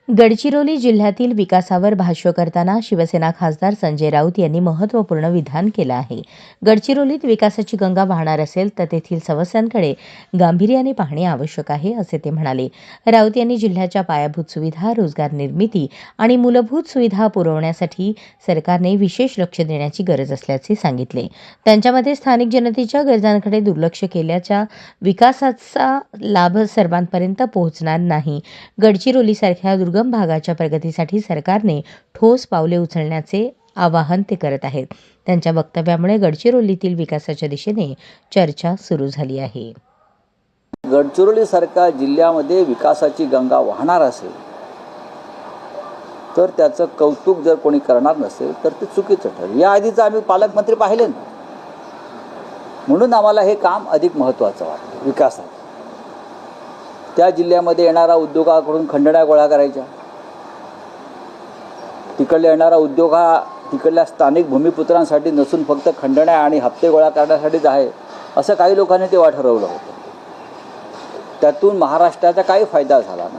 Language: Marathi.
गडचिरोली जिल्ह्यातील विकासावर भाष्य करताना शिवसेना खासदार संजय राऊत यांनी महत्त्वपूर्ण विधान केलं आहे. गडचिरोलीत विकासाची गंगा वाहणार असेल तर तेथील समस्यांकडे गांभीर्याने पाहणे आवश्यक आहे, असे ते म्हणाले. राऊत यांनी जिल्ह्याच्या पायाभूत सुविधा, रोजगार निर्मिती आणि मूलभूत सुविधा पुरवण्यासाठी सरकारने विशेष लक्ष देण्याची गरज असल्याचे सांगितले. त्यांच्यामध्ये स्थानिक जनतेच्या गरजांकडे दुर्लक्ष केल्याच्या विकासाचा लाभ सर्वांपर्यंत पोहोचणार नाही. गडचिरोलीसारख्या दुर्गम भागाच्या प्रगतीसाठी सरकारने ठोस पावले उचलण्याचे आवाहन ते करत आहेत. त्यांच्या वक्तव्यामुळे गडचिरोलीतील विकासाच्या दिशेने चर्चा सुरू झाली आहे. गडचिरोलीसारख्या जिल्ह्यामध्ये विकासाची गंगा वाहणार असेल तर त्याचं कौतुक जर कोणी करणार नसेल तर ते चुकीचं ठरेल. याआधीच आम्ही पालकमंत्री पाहिले ना, म्हणून आम्हाला हे काम अधिक महत्त्वाचं वाटतं. विकासात त्या जिल्ह्यामध्ये येणारा उद्योगाकडून खंडण्या गोळा करायच्या, तिकडला येणारा उद्योग हा तिकडल्या स्थानिक भूमिपुत्रांसाठी नसून फक्त खंडण्या आणि हप्ते गोळा करण्यासाठीच आहे, असं काही लोकांनी तेव्हा ठरवलं होतं. त्यातून महाराष्ट्राचा काही फायदा झाला नाही.